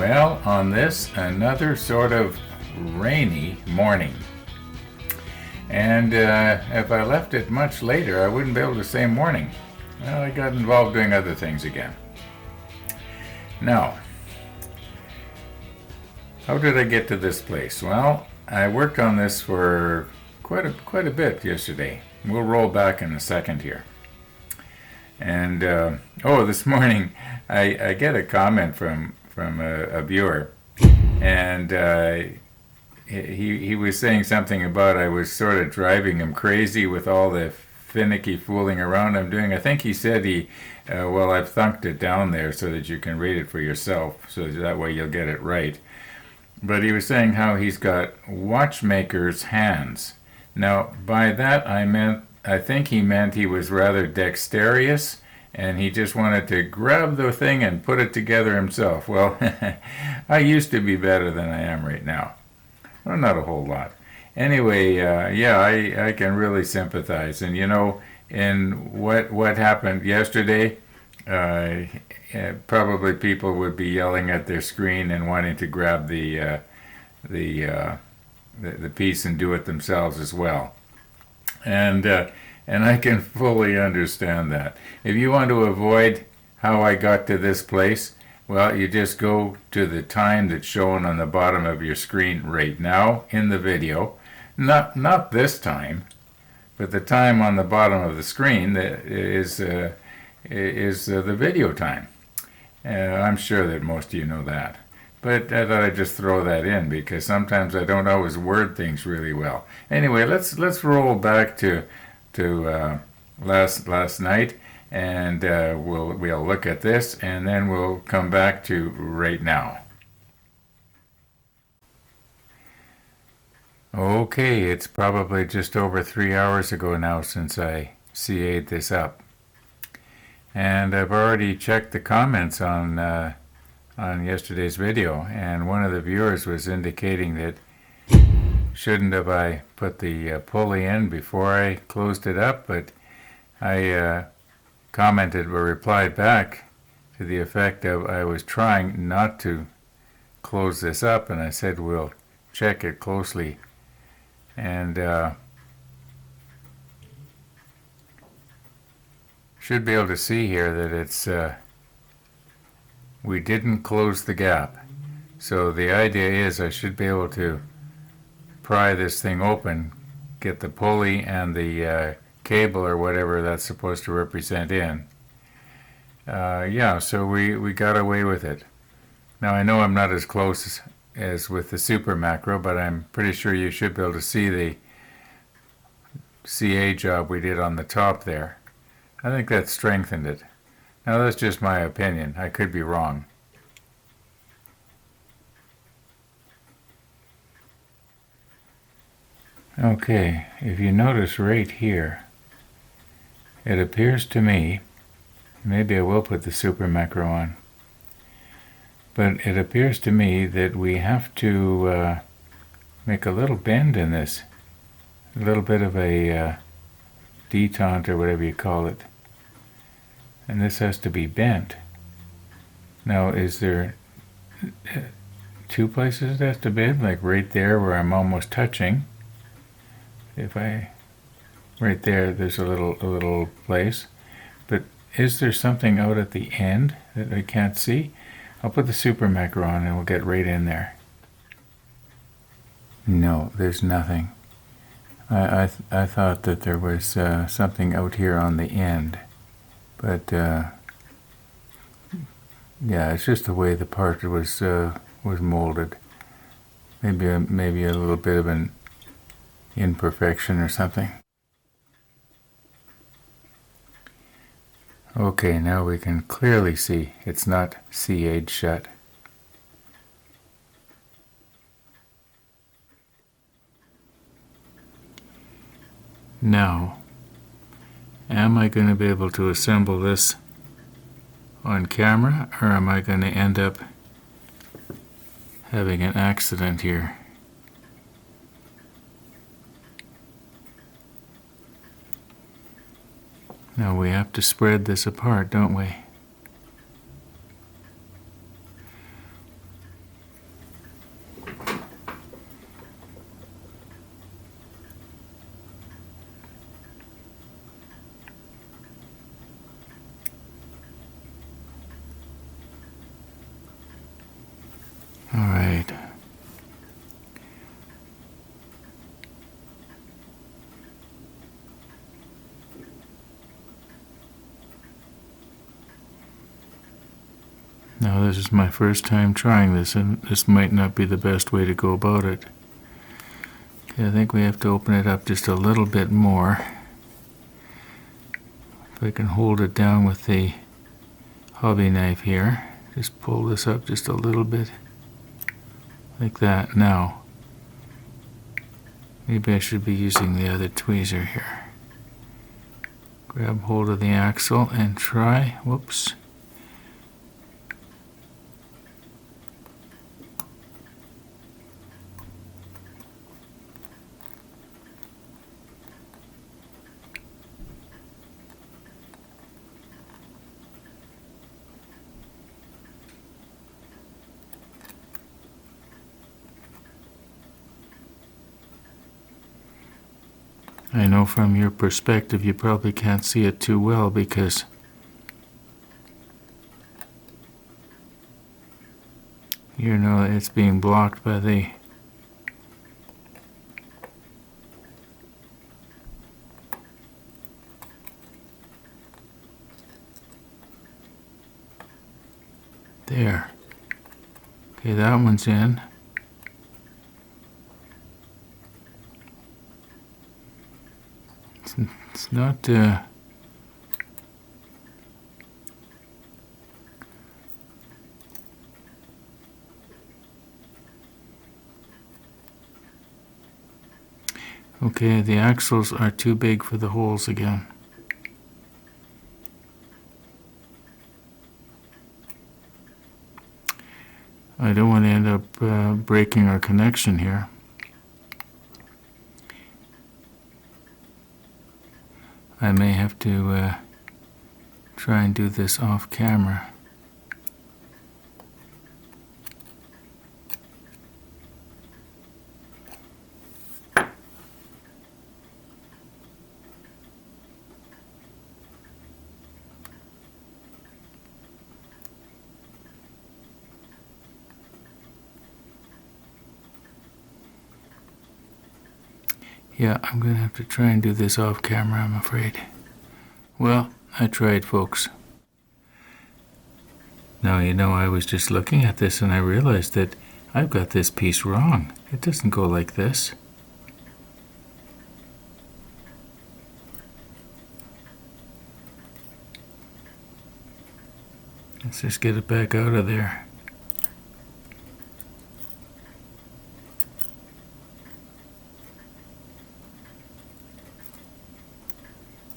Well, on this, another sort of rainy morning. And if I left it much later, I wouldn't be able to say morning. Well, I got involved doing other things again. Now, how did I get to this place? Well, I worked on this for quite a bit yesterday. We'll roll back in a second here. And this morning I get a comment from a viewer, and he was saying something about I was sort of driving him crazy with all the finicky fooling around I'm doing. I think he said I've thunked it down there so that you can read it for yourself, so that way you'll get it right. But he was saying how he's got watchmaker's hands. Now, by that I think he meant he was rather dexterous, and he just wanted to grab the thing and put it together himself. Well, I used to be better than I am right now. Well, not a whole lot. Anyway, I can really sympathize. And in what happened yesterday, probably people would be yelling at their screen and wanting to grab the piece and do it themselves as well. And I can fully understand that. If you want to avoid how I got to this place, well, you just go to the time that's shown on the bottom of your screen right now in the video. Not this time, but the time on the bottom of the screen that is the video time. I'm sure that most of you know that. But I thought I'd just throw that in because sometimes I don't always word things really well. Anyway, let's roll back to last night, and we'll look at this, and then we'll come back to right now. Okay, it's probably just over 3 hours ago now since I CA'd this up, and I've already checked the comments on yesterday's video, and one of the viewers was indicating that shouldn't have I put the pulley in before I closed it up, but I commented or replied back to the effect of I was trying not to close this up, and I said we'll check it closely. And should be able to see here that it's we didn't close the gap. So the idea is I should be able to pry this thing open, get the pulley and the cable or whatever that's supposed to represent in. So we got away with it. Now I know I'm not as close as with the super macro, but I'm pretty sure you should be able to see the CA job we did on the top there. I think that strengthened it. Now that's just my opinion. I could be wrong. Okay, if you notice right here, it appears to me, maybe I will put the super macro on, but it appears to me that we have to make a little bend in this, a little bit of a detente or whatever you call it. And this has to be bent. Now, is there two places it has to bend? Like right there where I'm almost touching. Right there, there's a little place. But is there something out at the end that I can't see? I'll put the super macro on and we'll get right in there. No, there's nothing. I thought that there was something out here on the end. But it's just the way the part was molded. Maybe a little bit of an imperfection or something. Okay, now we can clearly see it's not CA'd shut. Now, am I going to be able to assemble this on camera, or am I going to end up having an accident here? Now we have to spread this apart, don't we? Now this is my first time trying this, and this might not be the best way to go about it. Okay, I think we have to open it up just a little bit more. If I can hold it down with the hobby knife here, just pull this up just a little bit, like that. Now, maybe I should be using the other tweezer here. Grab hold of the axle and try, whoops. I know from your perspective you probably can't see it too well because you know it's being blocked by the there. Okay, that one's in. It's not okay, the axles are too big for the holes again. I don't want to end up breaking our connection here. I may have to try and do this off camera. Yeah, I'm going to have to try and do this off camera, I'm afraid. Well, I tried, folks. Now, you know, I was just looking at this and I realized that I've got this piece wrong. It doesn't go like this. Let's just get it back out of there.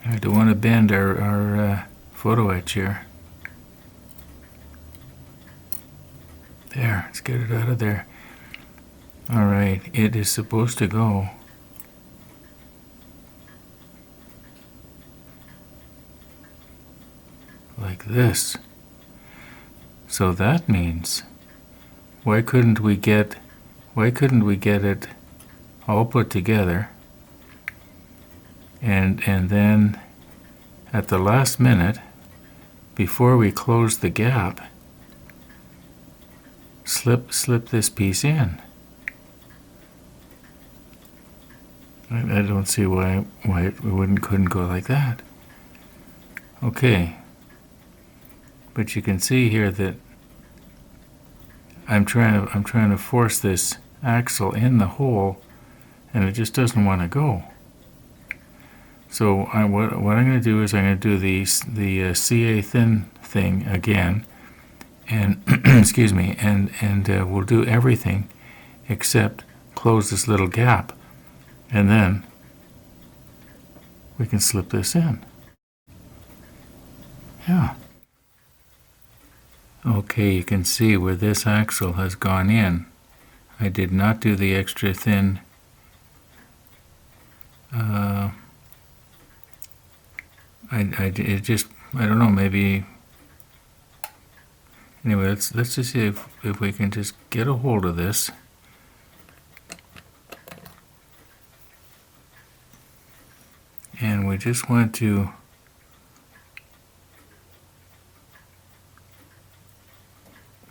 I don't want to bend our photo etch here. There, let's get it out of there. All right, it is supposed to go like this. So that means, why couldn't we get it all put together and then at the last minute, before we close the gap, slip this piece in. I don't see why it couldn't go like that. Okay, but you can see here that I'm trying to force this axle in the hole, and it just doesn't want to go. So what I'm going to do is I'm going to do the CA thin thing again, and excuse me, and we'll do everything except close this little gap, and then we can slip this in. Yeah. Okay, you can see where this axle has gone in. I did not do the extra thin I don't know, maybe. Anyway, let's just see if we can just get a hold of this. And we just want to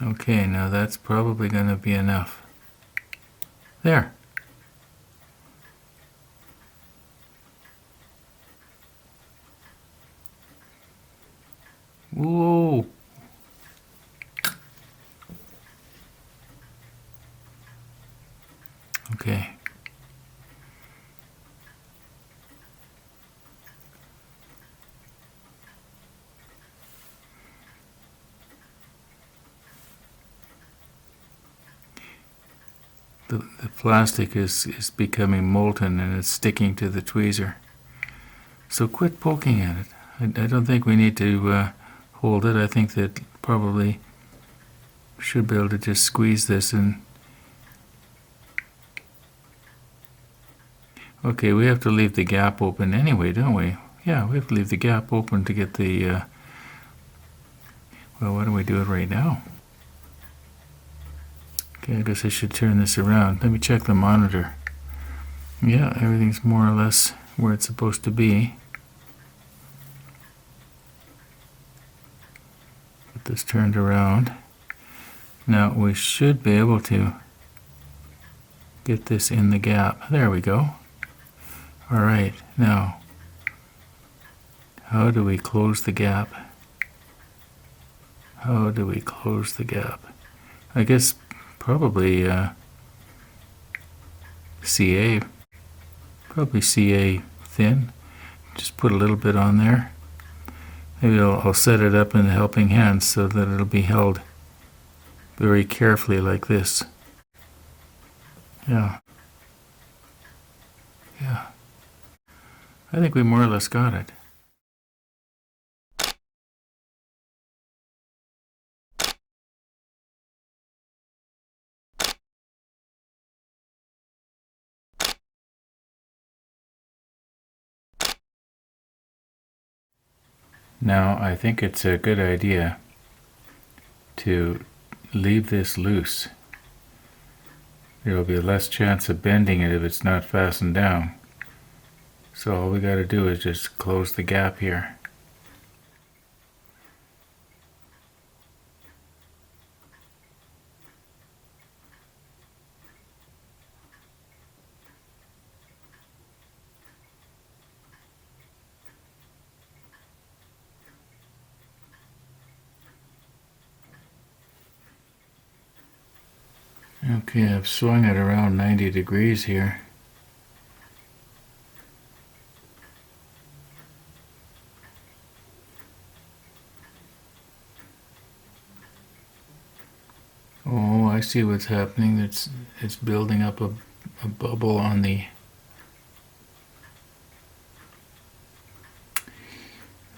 okay, now that's probably going to be enough. There. Whoa. the plastic is becoming molten and it's sticking to the tweezer. So quit poking at it. I don't think we need to hold it. I think that probably should be able to just squeeze this and... Okay, we have to leave the gap open anyway, don't we? Yeah, we have to leave the gap open to get the... well, why don't we do it right now? Okay, I guess I should turn this around. Let me check the monitor. Yeah, everything's more or less where it's supposed to be. Get this turned around. Now we should be able to get this in the gap. There we go. All right, now how do we close the gap? How do we close the gap? I guess probably CA. Probably CA thin. Just put a little bit on there. Maybe I'll set it up in the helping hand so that it'll be held very carefully like this. Yeah. Yeah. I think we more or less got it. Now, I think it's a good idea to leave this loose. There will be less chance of bending it if it's not fastened down. So all we got to do is just close the gap here. Okay, I've swung it around 90 degrees here. Oh, I see what's happening. It's building up a bubble on the...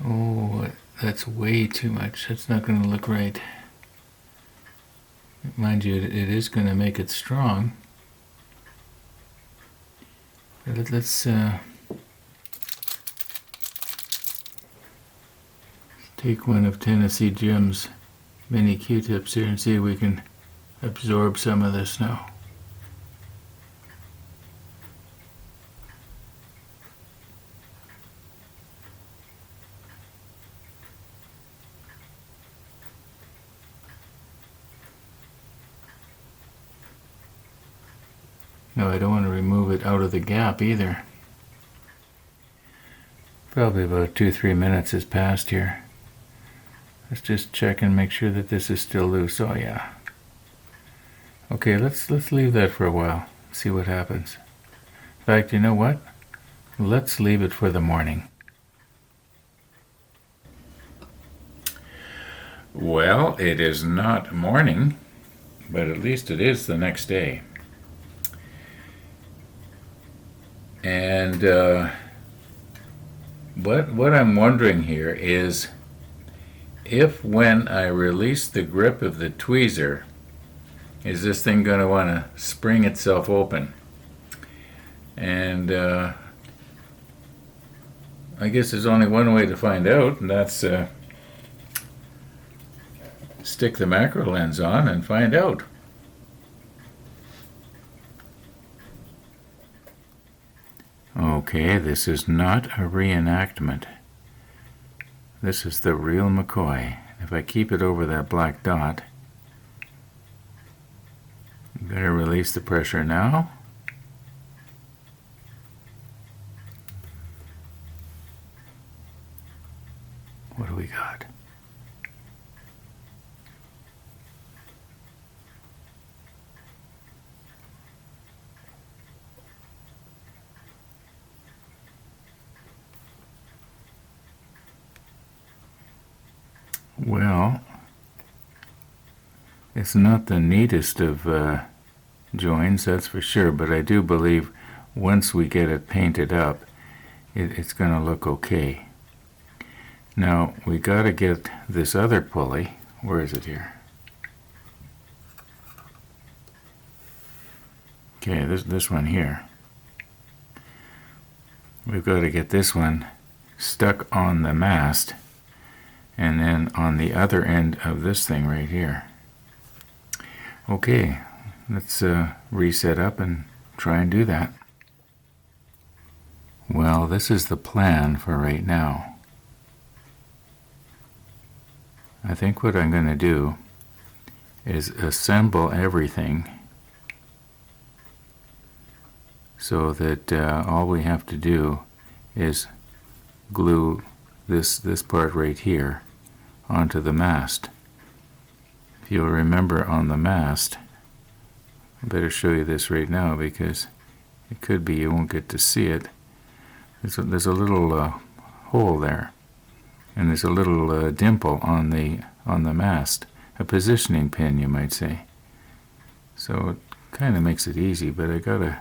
Oh, that's way too much. That's not going to look right. Mind you, it is going to make it strong. But let's take one of Tennessee Jim's mini Q-tips here and see if we can absorb some of this now. No, I don't want to remove it out of the gap either. Probably about 2-3 minutes has passed here. Let's just check and make sure that this is still loose. Oh yeah. Okay, let's leave that for a while. See what happens. In fact, you know what? Let's leave it for the morning. Well, it is not morning, but at least it is the next day. And what I'm wondering here is if when I release the grip of the tweezer, is this thing going to want to spring itself open? And I guess there's only one way to find out, and that's stick the macro lens on and find out. Okay, this is not a reenactment. This is the real McCoy. If I keep it over that black dot, I'm going to release the pressure now. What do we got? Well, it's not the neatest of joins, that's for sure, but I do believe once we get it painted up, it's going to look okay. Now, we got to get this other pulley. Where is it here? Okay, this one here. We've got to get this one stuck on the mast, and then on the other end of this thing right here. Okay, let's reset up and try and do that. Well, this is the plan for right now. I think what I'm going to do is assemble everything so that all we have to do is glue this part right here onto the mast. If you'll remember on the mast, I better show you this right now because it could be you won't get to see it. There's a little hole there, and there's a little dimple on the mast, a positioning pin, you might say. So it kind of makes it easy, but I gotta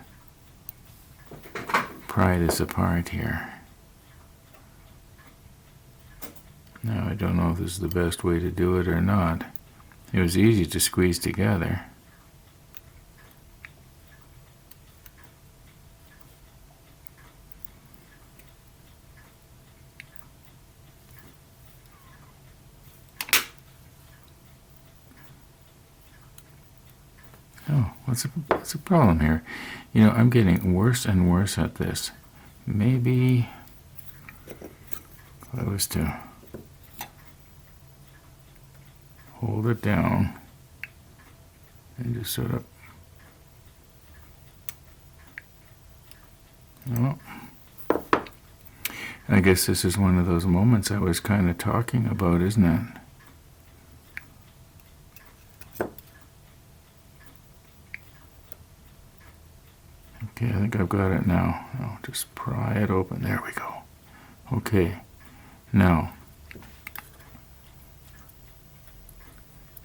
pry this apart here. Now I don't know if this is the best way to do it or not. It was easy to squeeze together. Oh, what's the problem here? You know, I'm getting worse and worse at this. Maybe if I was to hold it down and just sort of, oh, I guess this is one of those moments I was kind of talking about, isn't it? Okay, I think I've got it now. I'll just pry it open. There we go. Okay, now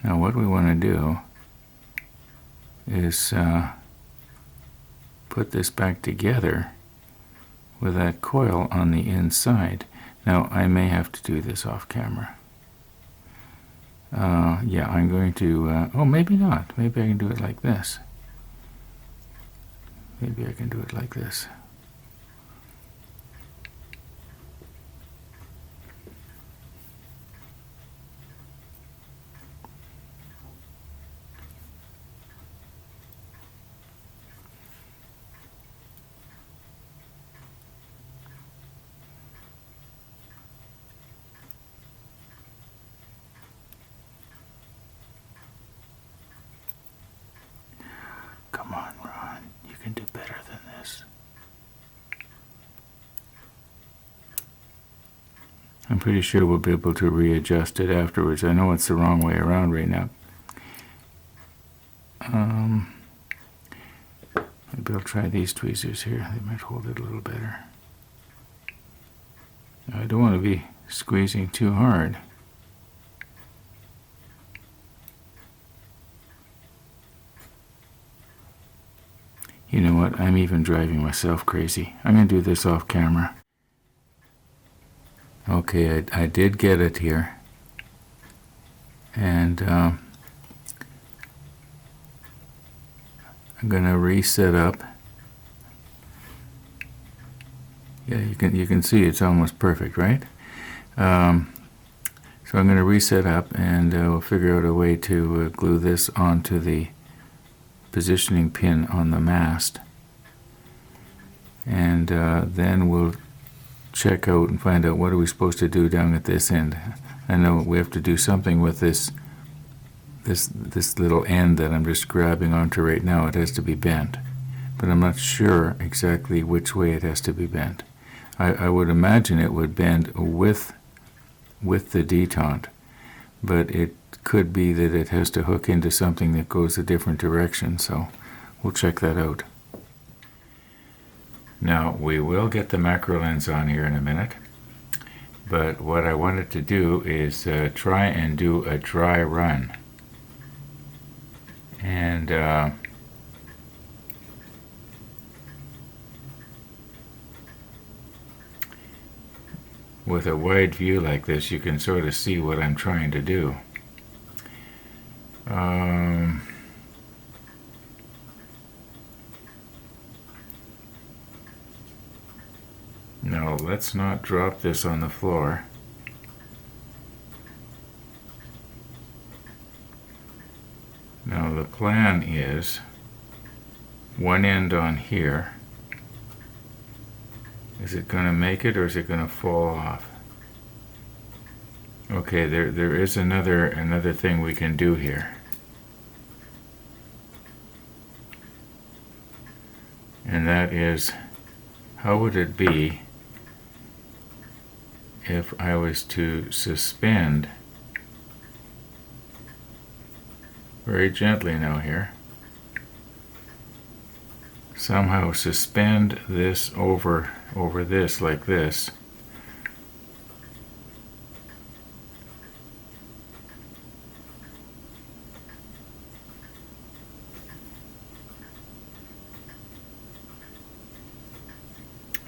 what we want to do is put this back together with that coil on the inside. Now, I may have to do this off camera. Yeah, I'm going to, oh, maybe not. Maybe I can do it like this. Maybe I can do it like this. Come on, Ron. You can do better than this. I'm pretty sure we'll be able to readjust it afterwards. I know it's the wrong way around right now. Maybe I'll try these tweezers here. They might hold it a little better. I don't want to be squeezing too hard. You know what? I'm even driving myself crazy. I'm going to do this off camera. Okay, I did get it here. And I'm going to reset up. Yeah, you can see it's almost perfect, right? So I'm going to reset up, and we'll figure out a way to glue this onto the positioning pin on the mast, and then we'll check out and find out what are we supposed to do down at this end. I know we have to do something with this little end that I'm just grabbing onto right now. It has to be bent, but I'm not sure exactly which way it has to be bent. I would imagine it would bend with the detente, but it could be that it has to hook into something that goes a different direction, so we'll check that out. Now, we will get the macro lens on here in a minute, but what I wanted to do is try and do a dry run. And with a wide view like this, you can sort of see what I'm trying to do. No, let's not drop this on the floor. Now the plan is one end on here. Is it going to make it, or is it going to fall off? Okay, there is another thing we can do here. And that is, how would it be if I was to suspend very gently now here, somehow suspend this over this like this,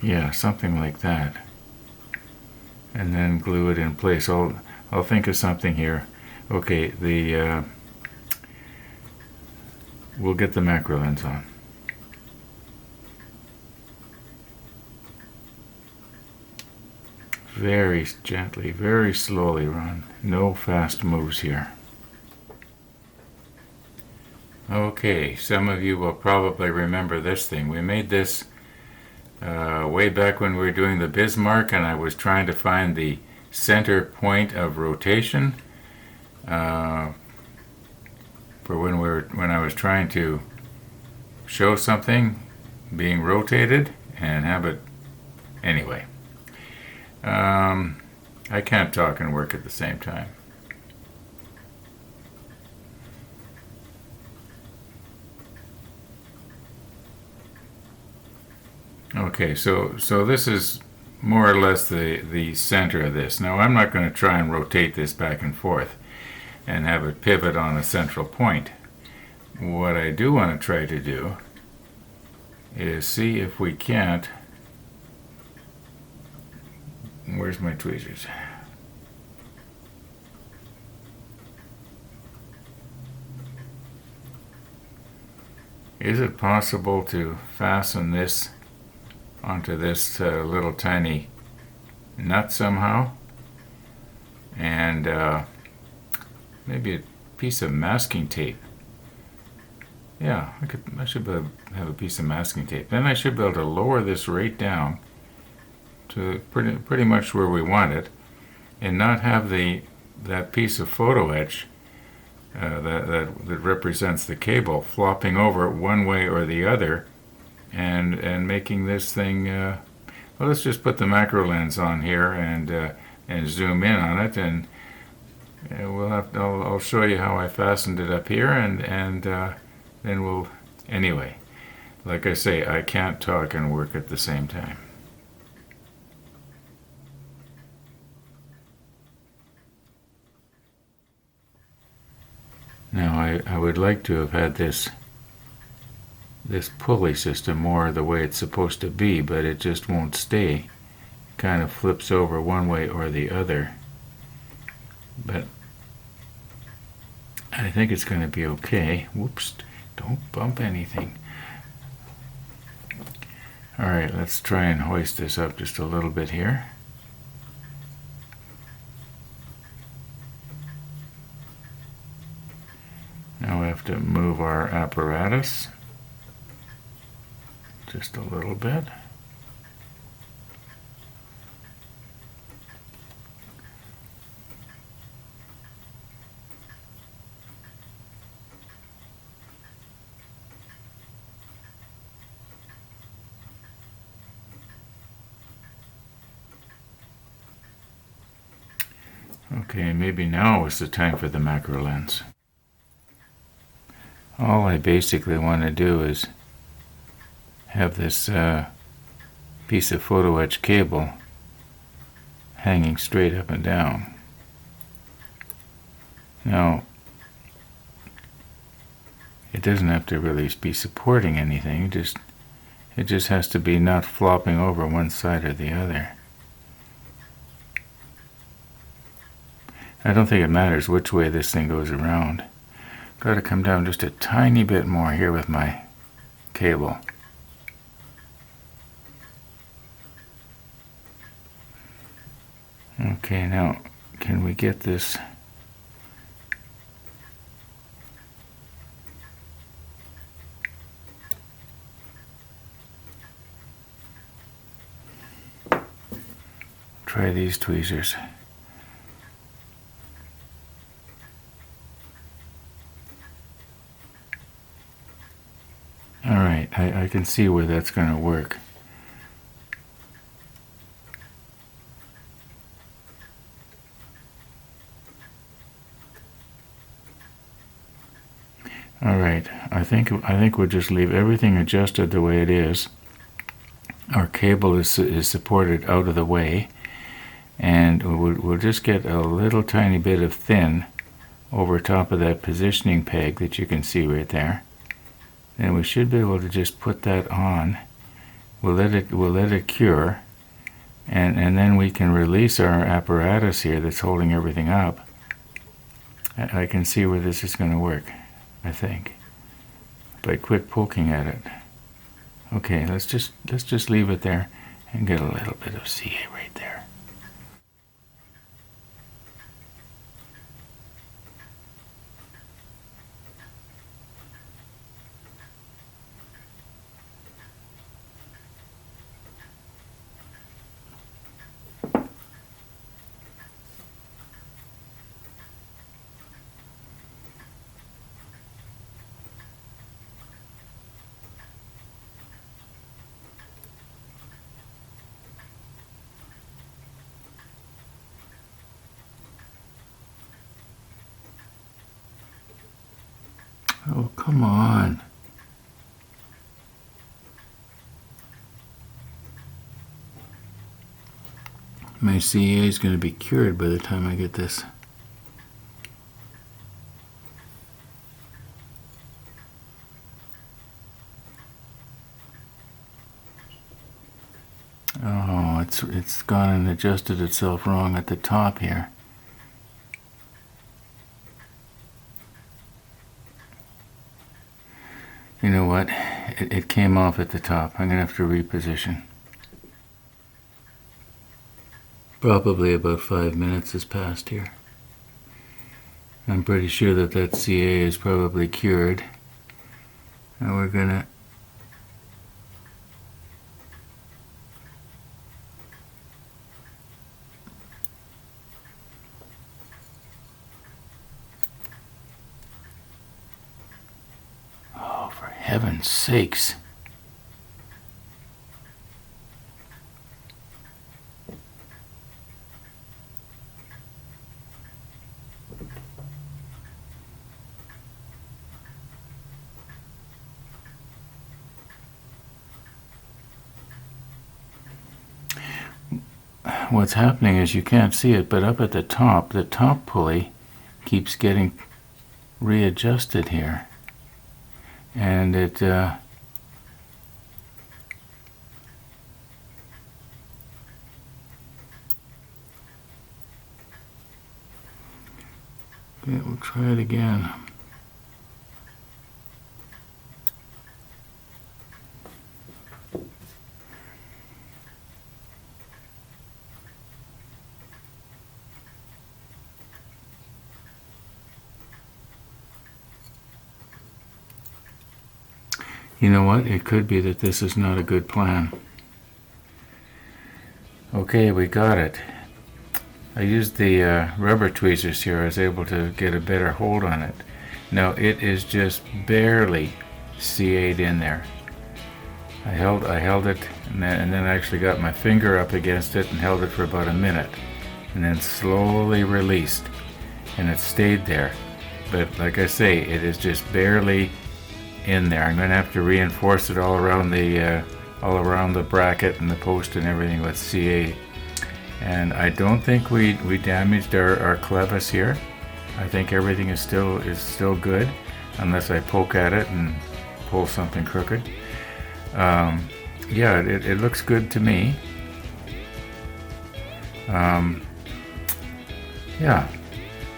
yeah, something like that, and then glue it in place. I'll think of something here. Okay, we'll get the macro lens on. Very gently, very slowly, Ron. No fast moves here. Okay, some of you will probably remember this thing. We made this way back when we were doing the Bismarck, and I was trying to find the center point of rotation for when I was trying to show something being rotated and have it anyway. I can't talk and work at the same time. Okay, so this is more or less the center of this. Now I'm not going to try and rotate this back and forth and have it pivot on a central point. What I do want to try to do is see if we can't. Where's my tweezers? Is it possible to fasten this onto this little tiny nut somehow? And maybe a piece of masking tape. Yeah, I should have a piece of masking tape. Then I should be able to lower this right down to pretty much where we want it, and not have that piece of photo etch that represents the cable flopping over one way or the other, and making this thing. Well, let's just put the macro lens on here and zoom in on it, and I'll show you how I fastened it up here, and then we'll. Anyway, like I say, I can't talk and work at the same time. Now I would like to have had this pulley system more the way it's supposed to be, but it just won't stay. It kind of flips over one way or the other. But I think it's going to be okay. Whoops, don't bump anything. Alright, let's try and hoist this up just a little bit here. Now we have to move our apparatus just a little bit. Okay, maybe now is the time for the macro lens. All I basically want to do is have this piece of photo etch cable hanging straight up and down. Now, it doesn't have to really be supporting anything, it just has to be not flopping over one side or the other. I don't think it matters which way this thing goes around. Got to come down just a tiny bit more here with my cable. Okay, now can we get this? Try these tweezers. All right, I can see where that's going to work. All right, I think we'll just leave everything adjusted the way it is. Our cable is supported out of the way, and we'll just get a little tiny bit of thin over top of that positioning peg that you can see right there. And we should be able to just put that on. We'll let it cure, and then we can release our apparatus here that's holding everything up. I can see where this is going to work, I think, by quick poking at it. Okay, let's just leave it there and get a little bit of CA right there. Oh, come on. My CA is going to be cured by the time I get this. Oh, it's gone and adjusted itself wrong at the top here. You know what? It came off at the top. I'm going to have to reposition. Probably about 5 minutes has passed here. I'm pretty sure that CA is probably cured. Now we're going to heaven's sakes. What's happening is you can't see it, but up at the top pulley keeps getting readjusted here. And it okay, we'll try it again. You know what? It could be that this is not a good plan. Okay, we got it. I used the rubber tweezers here. I was able to get a better hold on it. Now it is just barely CA'd in there. I held it, and then I actually got my finger up against it and held it for about a minute, and then slowly released, and it stayed there. But like I say, it is just barely in there. I'm going to have to reinforce it all around the bracket and the post and everything with CA. And I don't think we damaged our clevis here. I think everything is still good, unless I poke at it and pull something crooked. Yeah, it looks good to me. Yeah,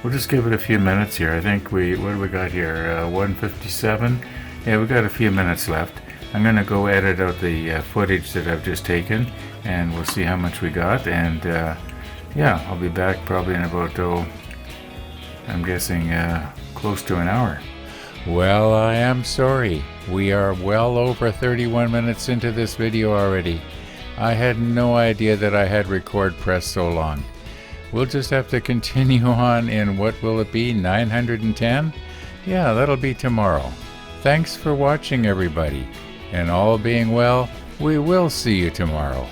we'll just give it a few minutes here. I think what do we got here? 1:57. Yeah, we got a few minutes left. I'm gonna go edit out the footage that I've just taken, and we'll see how much we got. And yeah, I'll be back probably in about, I'm guessing close to an hour. Well, I am sorry. We are well over 31 minutes into this video already. I had no idea that I had record pressed so long. We'll just have to continue on in, what will it be, 910? Yeah, that'll be tomorrow. Thanks for watching, everybody. And all being well, we will see you tomorrow.